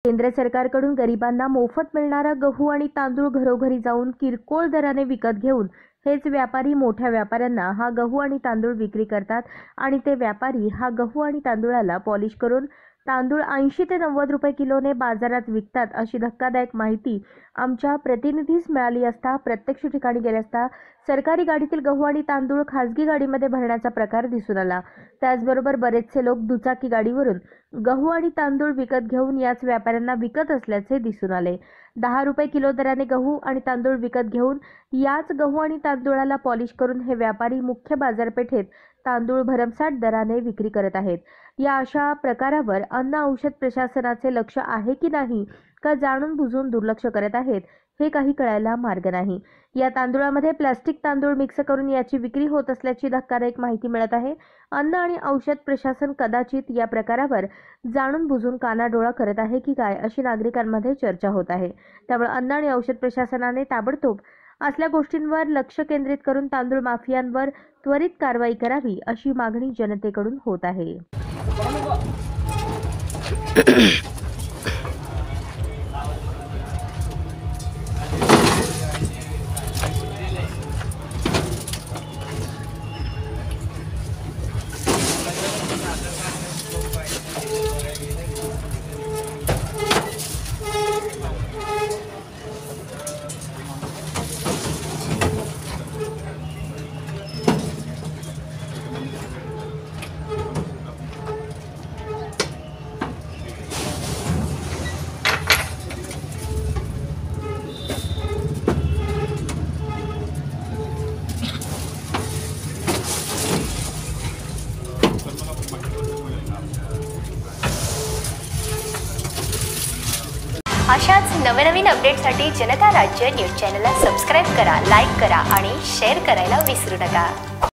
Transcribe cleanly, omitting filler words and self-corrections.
केंद्र सरकारकडून गरिबांना मोफत मिळणारा गहू आणि तांदूळ घरोघरी जाऊन किरकोळ दराने विकत घेऊन हेच व्यापारी मोठ्या व्यापाऱ्यांना हा गहू आणि तांदूळ विक्री करतात आणि ते व्यापारी हा गहू आणि तांदूळाला पॉलिश करून तांदूळ 80 ते 90 रुपये किलोने बाजारात विकतात, अशी धक्कादायक माहिती आमच्या प्रतिनिधीस मिळाली असता प्रत्यक्ष ठिकाणी गेले असता सरकारी गाडीतील गहू आणि तांदूळ खासगी गाडीमध्ये भरण्याचा प्रकार दिसून आला। त्याचबरोबर बरेचसे लोक दुचाकी गाडीवरून गहू आणि तांदूळ विकत घेऊन याच व्यापाऱ्यांना विकत असल्याचे दिसून आले। 10 रुपये किलो दराने गहू आणि तांदूळ विकत घेऊन याच गहू आणि तांदूळाला पॉलिश करून हे व्यापारी मुख्य बाजारपेठेत तांदूळ भरमसाठ दराने विक्री करत आहेत। या अशा प्रकारावर अन्न औषध प्रशासनाचे लक्ष आहे की नाही, का जाणून बुजून दुर्लक्ष करत आहेत, हे काही कळायला मार्ग नाही। या तांदूळामध्ये प्लास्टिक तांदूळ मिक्स करून याची विक्री होत असल्याची धक्कादायक माहिती मिळत आहे। अन्न आणि औषध प्रशासन कदाचित या प्रकारावर जाणून बुजून कानाडोळा करत आहे की काय, अशी नागरिकांमध्ये चर्चा होत आहे। त्यामुळे अन्न आणि औषध प्रशासनाने ताबडतोब असल्या गोष्टींवर लक्ष केंद्रित करून तांदूळ माफियांवर त्वरित कारवाई करावी, अशी मागणी जनतेकडून होत आहे। अशाच नवनवीन अपडेटसाठी जनता राज्य न्यूज चॅनलला सबस्क्राईब करा, लाईक करा आणि शेअर करायला विसरू नका।